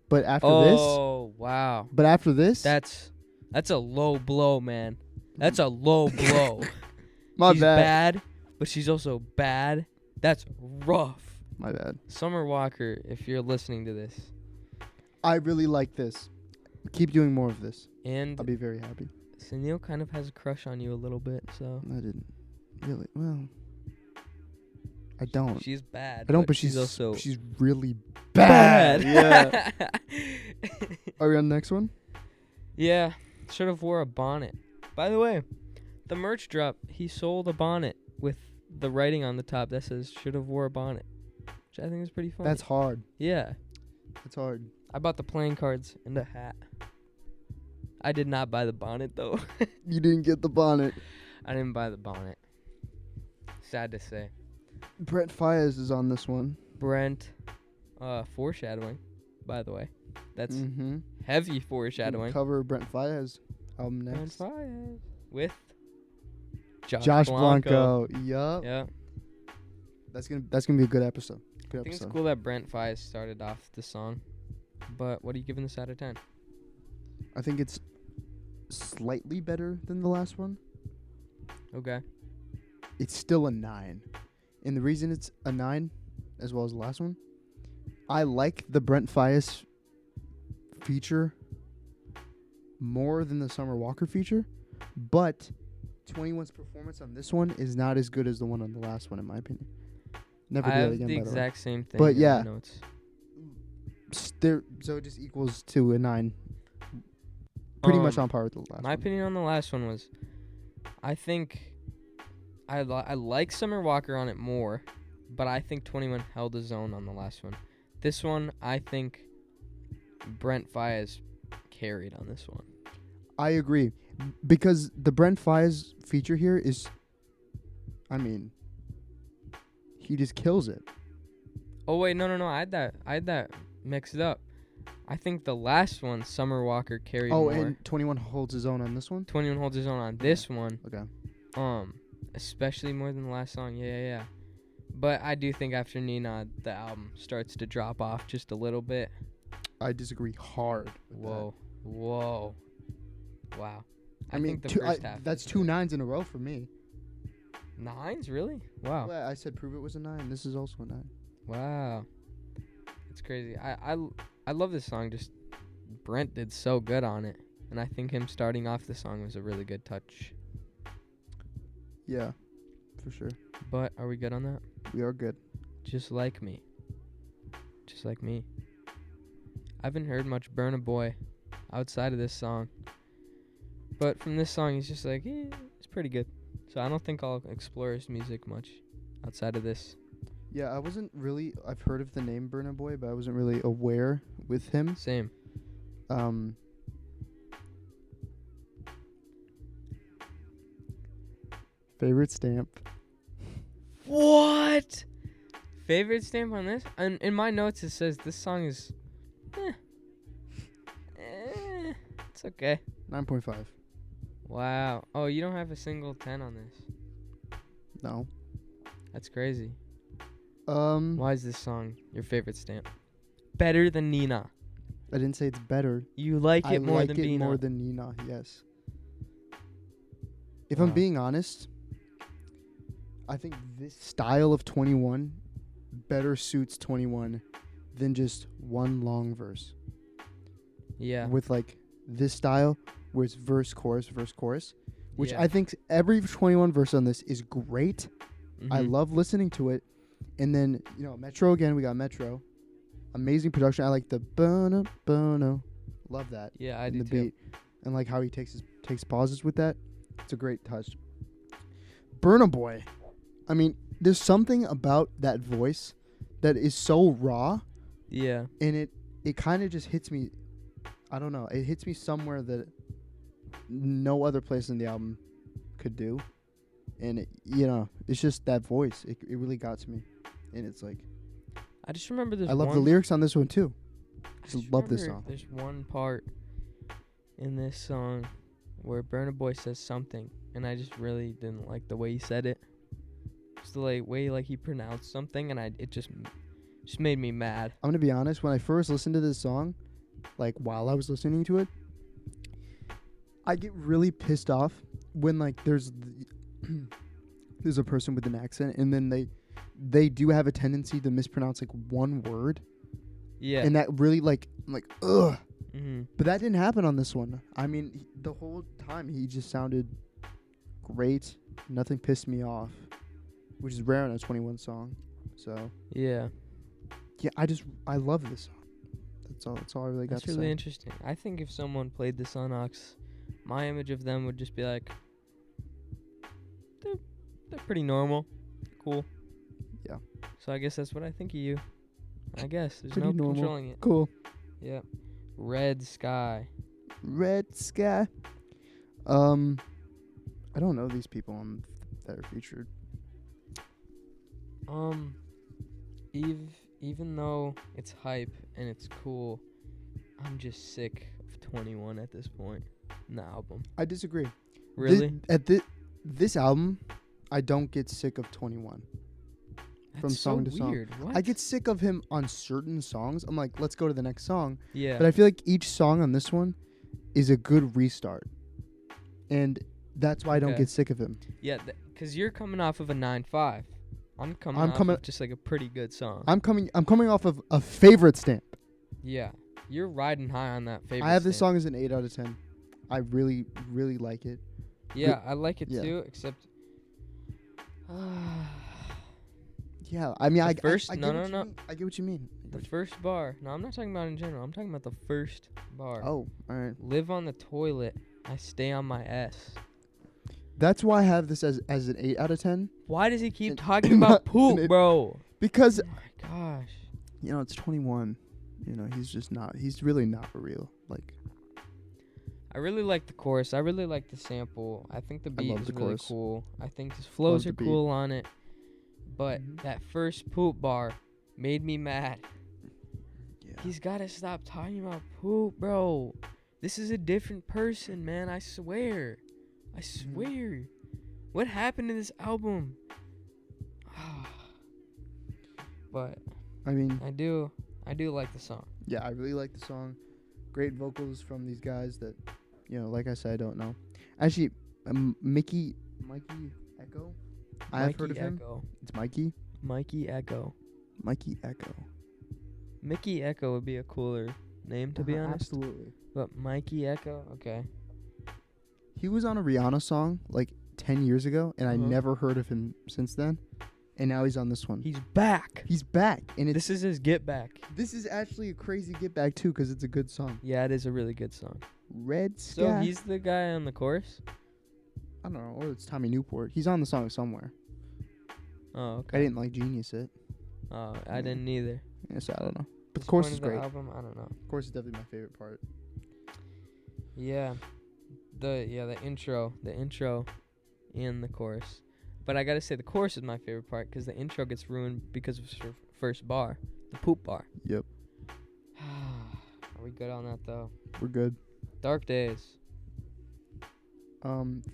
But after Oh, wow. this, That's a low blow, man. That's a low blow. my She's bad. bad, but she's also bad. That's rough. My bad. Summer Walker, if you're listening to this. I really like this. Keep doing more of this. And I'll be very happy. Sunil kind of has a crush on you a little bit, so. I didn't really. Well, I don't. She's bad. I don't, but she's also she's really bad. Yeah. Yeah. Are we on the next one? Yeah. Should have wore a bonnet. By the way, the merch drop, he sold a bonnet with the writing on the top that says should have wore a bonnet, which I think is pretty funny. That's hard. Yeah. That's hard. I bought the playing cards and a hat. I did not buy the bonnet, though. You didn't get the bonnet. I didn't buy the bonnet. Sad to say. Brent Faiyaz is on this one. Brent, foreshadowing, by the way. That's Mm-hmm. heavy foreshadowing. Cover of Brent Faiyaz album Brent next. Faiyaz with Josh Blanco. Yup. Yeah. That's gonna be a good episode. Good I think it's episode. cool that Brent Faiyaz started off the song. But what are you giving this out of 10? I think it's slightly better than the last one. Okay. It's still a 9. And the reason it's a 9, as well as the last one, I like the Brent Faiyaz feature more than the Summer Walker feature, but 21's performance on this one is not as good as the one on the last one, in my opinion. Never I do that have again, the by the way. exact same thing. But in my yeah. notes. So it just equals to a 9. Pretty much on par with the last My one. opinion on the last one was, I think I like Summer Walker on it more, but I think 21 held his own on the last one. This one, I think Brent Faiyaz carried on this one. I agree. Because the Brent Faiyaz feature here is, I mean, he just kills it. Oh wait, no. I had that mixed up. I think the last one, Summer Walker, carried more. And 21 holds his own on this one? 21 holds his own on this one. Okay. Especially more than the last song. Yeah. But I do think after Nina, the album starts to drop off just a little bit. I disagree hard with Whoa. Wow. I mean, think the first half. that's 2 9s in a row for me. 9s, really? Wow. Well, I said Prove It was a 9. This is also a 9. Wow. It's crazy. I love this song. Just Brent did so good on it. And I think him starting off the song was a really good touch. Yeah, for sure. But are we good on that? We are good. Just like me. Just like me. I haven't heard much Burna Boy outside of this song. But from this song, he's just like, it's pretty good. So I don't think I'll explore his music much outside of this. Yeah, I've heard of the name Burna Boy, but I wasn't really aware with him. Same. Favorite stamp. What? Favorite stamp on this? And in my notes, it says this song is, it's okay. 9.5. Wow. Oh, you don't have a single 10 on this. No. That's crazy. I Why is this song your favorite stamp? Better than Nina. didn't say it's better. You like it more I like than it Nina. more than Nina, yes. If Wow. I'm being honest, I think this style of 21 better suits 21 than just one long verse. Yeah. With like this style where it's verse, chorus, which Yeah. I think every 21 verse on this is great. I Mhm. love listening to it. And then, Metro again, we got Metro. Amazing production. I like the bono, bono. Love that. Yeah, I And do the too. beat. And like how he takes pauses with that. It's a great touch. Burna Boy. I mean, there's something about that voice that is so raw, Yeah. and it kind of just hits me. I don't know. It hits me somewhere that no other place in the album could do. And it's just that voice. It really got to me. And it's like, I just remember this I love the lyrics on this one too. just love this remember song. There's one part in this song where Burna Boy says something, and I just really didn't like the way he said it. Just the way he pronounced something, and it just made me mad. I'm gonna be honest. When I first listened to this song, like while I was listening to it, I get really pissed off when like there's a person with an accent, and then they do have a tendency to mispronounce like one word, Yeah. and that really I'm like ugh. Mhm. But that didn't happen on this one. I mean, the whole time he just sounded great. Nothing pissed me off, which is rare in a 21 song. So Yeah. yeah, I love this song. That's all I really got That's to really say. interesting. I think if someone played this on Ox, my image of them would just be like, they're pretty normal, cool. Yeah. So I guess that's what I think of you. I guess there's Pretty no normal. controlling it. Cool. Yeah. Red Sky. Red Sky. I don't know these people that are featured. Even though it's hype and it's cool, I'm just sick of 21 at this point in the album. I disagree. Really? This album, I don't get sick of 21. from That's song so to song. weird. What? I get sick of him on certain songs. I'm like, let's go to the next song. Yeah. But I feel like each song on this one is a good restart. And that's why I don't Okay. get sick of him. Yeah, because you're coming off of a 9.5. I'm coming of just like a pretty good song. I'm coming off of a favorite stamp. Yeah. You're riding high on that favorite. I have this stamp. song as an 8 out of 10. I really, really like it. Yeah, I like it yeah. too, except Yeah, I mean, The I first- I get no, what no, you no. mean. I get what you mean. the first bar. No, I'm not talking about in general. I'm talking about the first bar. Oh, all right. Live on the toilet. I stay on my S. That's why I have this as an 8 out of 10 Why does he keep And- talking about and poop, it- bro? because Oh my gosh. it's 21. He's just not. He's really not real. Like, I really like the chorus. I really like the sample. I think the beat love is the really chorus. cool. I think his flows the are beat. cool on it. But Mhm. that first poop bar made me mad. yeah. He's got to stop talking about poop, bro. This is a different person, man. I swear. I swear. What happened to this album? But I mean, I do like the song. yeah, I really like the song. Great vocals from these guys that, like I said, I don't know. Actually, Mikey Echo. I've heard of him. Echo. It's Mikey. Mikey Echo. Mikey Echo. Mickey Echo would be a cooler name, to be honest. Absolutely. But Mikey Echo, okay. He was on a Rihanna song like 10 years ago, and I Uh-huh. never heard of him since then. And now he's on this one. He's back. He's back, and This is his get back. this is actually a crazy get back too, because it's a good song. Yeah, it is a really good song. Red Sky. So he's the guy on the chorus? I don't know, or it's Tommy Newport. He's on the song somewhere. Oh, I okay. didn't like Genius it. Oh, I didn't either. Yeah, so I don't know. But the This chorus point is of the great. album, I don't know. Of course, it's definitely my favorite part. Yeah. The intro and the chorus. But I got to say the chorus is my favorite part cuz the intro gets ruined because of her first bar, the poop bar. Yep, Are we good on that though? we're good. Dark Days.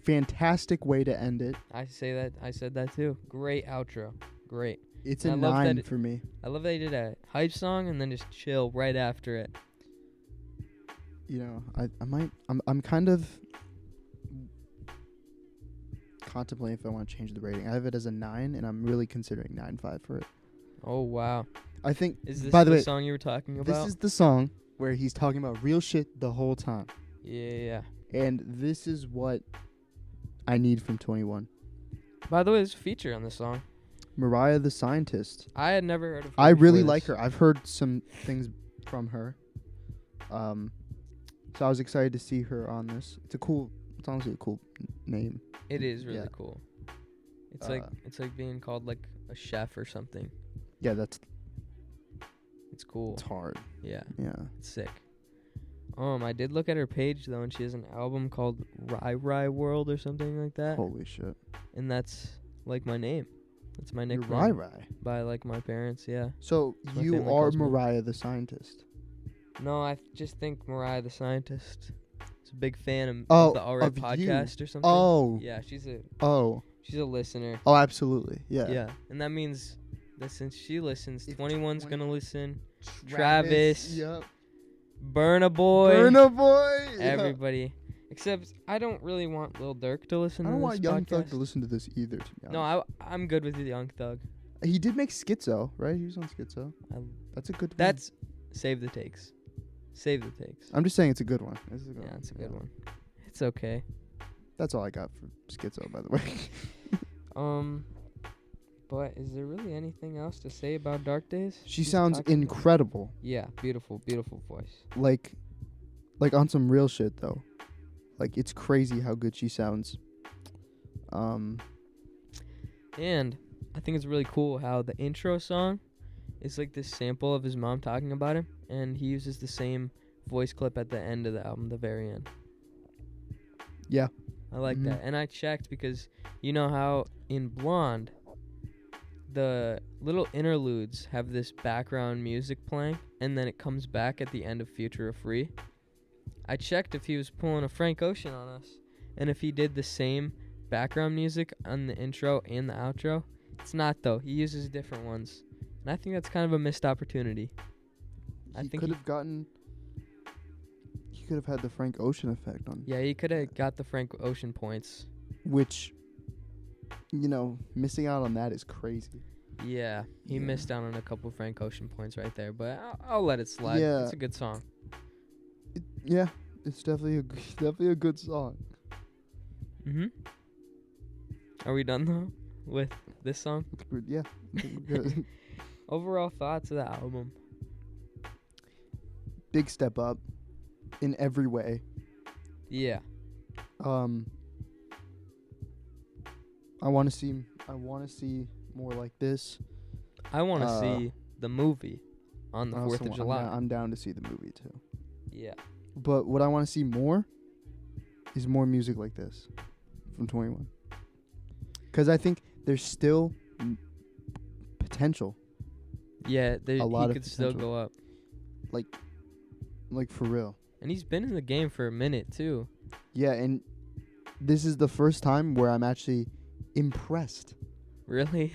Fantastic way to end it. I said that too. Great outro. Great. It's I a love that 9 for me. I love that they did a hype song and then just chill right after it. I'm kind of contemplating if I want to change the rating. I have it as a 9, and I'm really considering 9.5 for it. Oh wow. I think. Is this By the the way, song you were talking about? this is the song where he's talking about real shit the whole time, Yeah. and this is what I need from 21. By the way, there's a feature on this song. Mariah the Scientist. I had never heard of her. I really before like this. her. I've heard some things from her. So I was excited to see her on this. It's honestly a cool name. It is really Yeah. cool. It's Uh, like being called like a chef or something. Yeah, it's It's cool. hard. Yeah, Yeah. it's sick. I did look at her page though, and she has an album called Rai World or something like that, Holy shit. and that's like my name. That's my You're nickname Rai. by like my parents. Yeah. So my you family are calls me. Mariah the Scientist. No, I just think Mariah the Scientist is a big fan of Oh, the Alright of you. podcast or something. Oh. Yeah, she's a Oh. listener. Oh, absolutely. Yeah. Yeah, and that means that since she listens, If 21's 20 gonna listen. Travis. Yep. Burna Boy. Burna Boy. Yeah. Everybody. Except I don't really want Lil Durk to listen I to don't this want Young podcast. Thug to listen to this either, to be honest. No, I'm good with the Young Thug. He did make Schizo, right? He was on Schizo. I- That's a good one. That's save the takes. Save the takes. I'm just saying it's a good one. This is a good Yeah, one. it's a good one. It's okay. That's all I got for Schizo, by the way. But is there really anything else to say about Dark Days? She She's sounds talking- incredible. Yeah, beautiful, beautiful voice. Like on some real shit though. Like it's crazy how good she sounds. And I think it's really cool how the intro song is like this sample of his mom talking about him, and he uses the same voice clip at the end of the album, the very end. Yeah. I like Mhm. that. And I checked because you know how in Blonde, the little interludes have this background music playing, and then it comes back at the end of Future of Free. I checked if he was pulling a Frank Ocean on us, and if he did the same background music on the intro and the outro. It's not though. He uses different ones, and I think that's kind of a missed opportunity. I He think could have gotten. He could have had the Frank Ocean effect on. Yeah, he could have got the Frank Ocean points. Which, missing out on that is crazy. Yeah, he Yeah. missed out on a couple Frank Ocean points right there, but I'll let it slide. Yeah. It's a good song. Yeah, it's definitely definitely a good song. Mhm. Are we done though with this song? Yeah. I think we're good. Overall thoughts of the album. Big step up in every way. Yeah. I want to see more like this. I want to see the movie on the I 4th also of July. I'm down to see the movie too. Yeah. But what I want to see more is more music like this from 21. Because I think there's still potential. Yeah, A lot he of could still potential. go up. Like for real. And he's been in the game for a minute, too. Yeah, and this is the first time where I'm actually impressed. Really?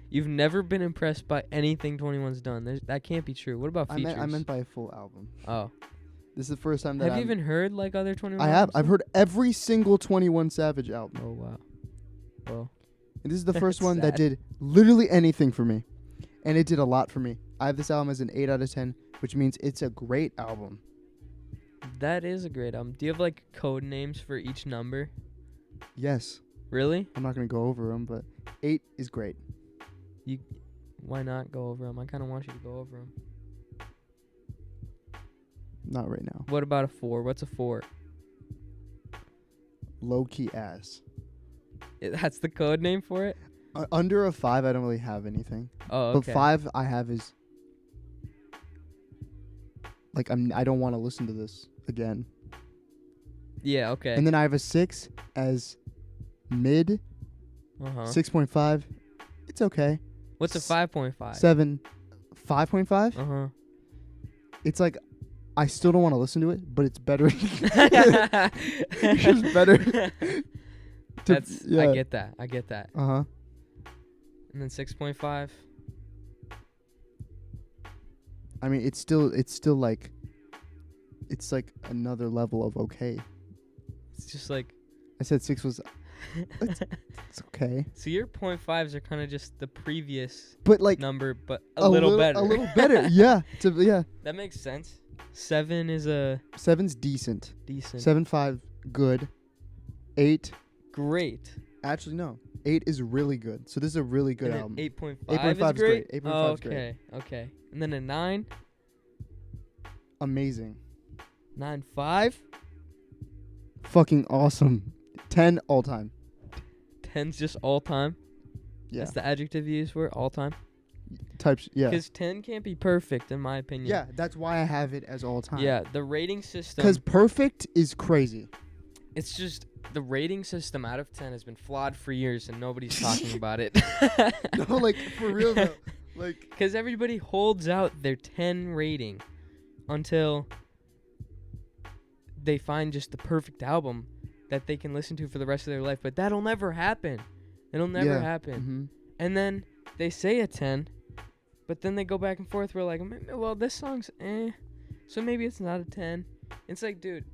You've never been impressed by anything 21's done. That can't be true. What about features? I meant by a full album. Oh. This is the first time that Have you even heard, like, other 21 I have. albums? I've heard every single 21 Savage album. Oh, wow. Well, And this is the first That's one that sad. did literally anything for me. And it did a lot for me. I have this album as an 8 out of 10, which means it's a great album. that is a great album. Do you have, like, code names for each number? Yes. Really? I'm not going to go over them, but 8 is great. Why not go over them? I kind of want you to go over them. Not right now. What about a 4? What's a 4? Low-key ass. That's the code name for it? Under a 5, I don't really have anything. Oh, okay. But 5 I have is... Like, I don't want to listen to this again. Yeah, okay. And then I have a 6 as mid. Uh-huh. 6.5. It's okay. What's a 5.5? 7. 5.5? Uh-huh. It's like, I still don't want to listen to it, but it's better. It's just better. I get that. Uh-huh. And then 6.5. I mean, it's still like, it's like another level of okay. It's just like I said 6 was, it's okay. so your 0.5s are kind of just the previous But like number, but a little better. A little better, yeah. Yeah. That makes sense. 7 is a 7's decent. decent. 7.5 good. 8 Great. actually no. 8 is really good. So this is a really good And album. then 8.5 8.5 is great. 8.5 is great. Okay. And then a 9, Amazing. 9.5, Fucking awesome. 10 all time. 10's just all time. Yeah. That's the adjective you use for it, all time. Types. Yeah. Because 10 can't be perfect in my opinion. Yeah. That's why I have it as all time. Yeah, the rating system. Because perfect is crazy. It's just the rating system out of 10 has been flawed for years and nobody's talking about it. No, like for real though. Like. Because everybody holds out their 10 rating until they find just the perfect album that they can listen to for the rest of their life. But that'll never happen. It'll never happen. Mm-hmm. And then they say a 10, but then they go back and forth. We're like, well, this song's so maybe it's not a 10. It's like, dude,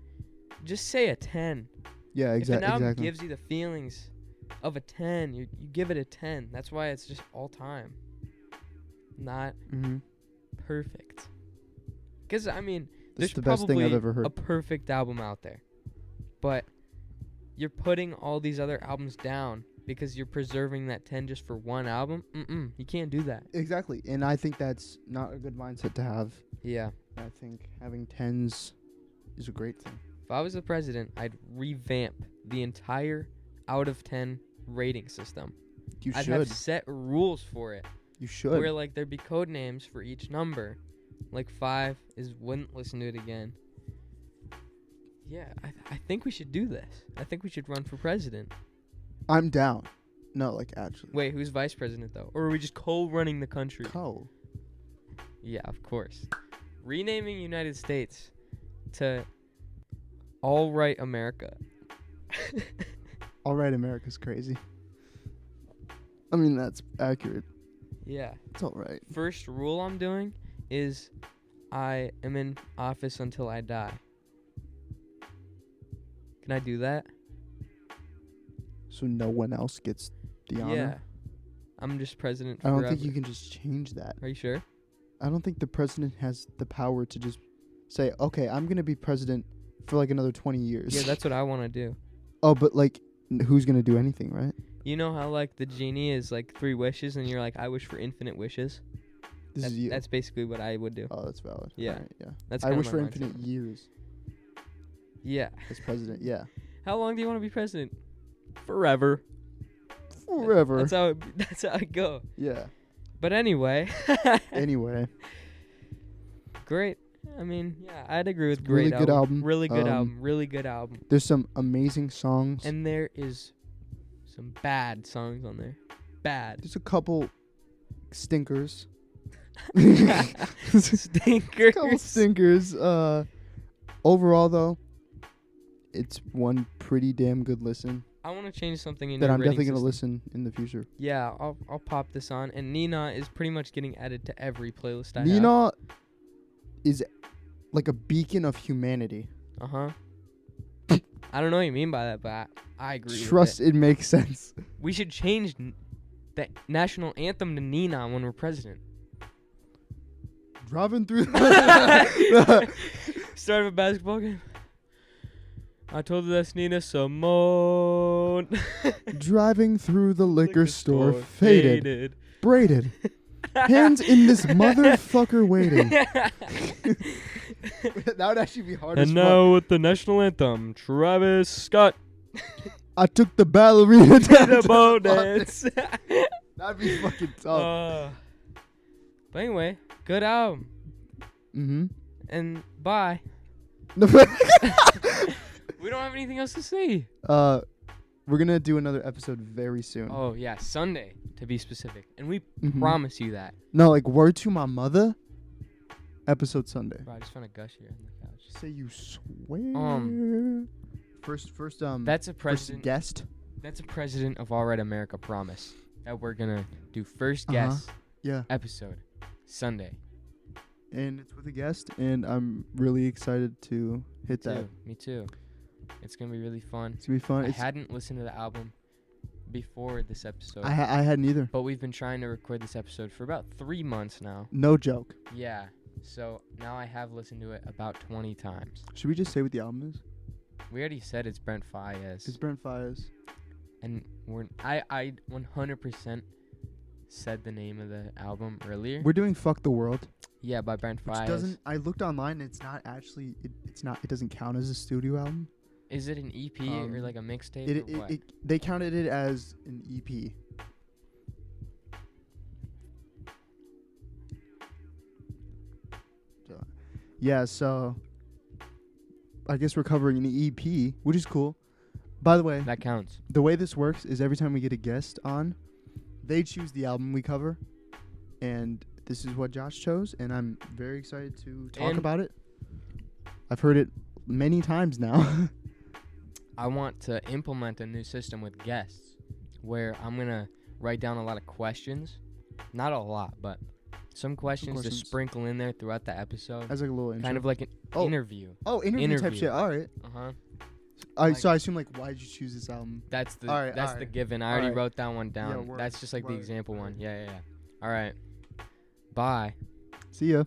just say a 10. Yeah, If an album exactly. gives you the feelings of a 10, you give it a 10. That's why it's just all time. Not Mm-hmm. perfect. Because, I mean, This there's is the best probably thing I've ever heard. a perfect album out there. But you're putting all these other albums down because you're preserving that 10 just for one album. You can't do that. Exactly. And I think that's not a good mindset to have. Yeah. I think having 10s is a great thing. If I was the president, I'd revamp the entire out of 10 rating system. You I'd should. have set rules for it. You should. Where, like, there'd be code names for each number. Like, 5 is wouldn't listen to it again. Yeah, I think we should do this. I think we should run for president. I'm down. No, like actually. Wait, who's vice president, though? Or are we just co-running the country? Co. Yeah, of course. Renaming United States to All Right America. All right, America's crazy. I mean, that's accurate. Yeah. It's all right. First rule I'm doing is I am in office until I die. Can I do that? So no one else gets the honor? Yeah. I'm just president I forever. don't think you can just change that. Are you sure? I don't think the president has the power to just say, okay, I'm going to be president for like another 20 years. Yeah, that's what I want to do. Oh, but like, who's going to do anything, right? You know how, like, the genie is, like, 3 wishes, and you're like, I wish for infinite wishes? This is you. That's basically what I would do. Oh, that's valid. Yeah. All right, yeah. That's I kinda wish my for mindset. infinite years Yeah. as president. Yeah. How long do you want to be president? Forever. forever. That's how it go. Yeah. But anyway. Anyway. Great. I mean, yeah, I'd agree with Really great good album. Really good album. Really good album. There's some amazing songs. And there is some bad songs on there. Bad. There's a couple stinkers. Stinkers. Couple stinkers. Overall, though, it's one pretty damn good listen I want to change something in that your I'm definitely rating gonna system. listen in the future. Yeah, I'll pop this on. And Nina is pretty much getting added to every playlist I have. Nina is like a beacon of humanity. Uh-huh. I don't know what you mean by that, but I agree Trust with it. it makes sense. We should change the national anthem to Nina when we're president. Driving through. Start of a basketball game. I told her that's Nina Simone. Driving through the liquor store, faded, braided, hands in this motherfucker waiting. That would actually be hard as And fuck. now with the national anthem, Travis Scott. I took the ballerina To down the to bow the bar. dance. That'd be fucking tough. But anyway, good album. Mm-hmm. And bye. We don't have anything else to say. We're gonna do another episode very soon. Oh, yeah, Sunday, to be specific. And we Mhm. promise you that. No, like word to my mother. Episode Sunday. Bro, I just found a gush here on the couch. Say you swear. First That's a first president. guest. That's a president of All Right America promise that we're gonna do first Uh-huh. guest Yeah. episode Sunday. And it's with a guest, and I'm really excited to hit that. Me too. It's gonna be really fun. It's gonna be fun. I hadn't listened to the album before this episode, I hadn't either. but we've been trying to record this episode for about 3 months now. No joke. Yeah. So now I have listened to it about 20 times. Should we just say what the album is? We already said it's Brent Faiyaz. It's Brent Faiyaz. And I 100% said the name of the album earlier. We're doing "Fuck the World," Yeah, by Brent which Faiyaz. doesn't. I looked online. It's not actually. It's not. It doesn't count as a studio album. Is it an EP or like a mixtape or what? They counted it as an EP. Yeah, so I guess we're covering an EP, which is cool. By the way, That counts. the way this works is every time we get a guest on, they choose the album we cover, and this is what Josh chose, and I'm very excited to talk And- about it. I've heard it many times now. I want to implement a new system with guests where I'm going to write down a lot of questions. Not a lot, but some questions to questions. sprinkle in there throughout the episode. As like a little intro. Kind of like an Oh. interview. interview type interview. shit. All right. Uh-huh. So I assume like, why did you choose this album? That's the Alright, that's the alright. given. I already Alright. wrote that one down. word, That's just like the word, example one. word. Yeah. All right. Bye. See ya.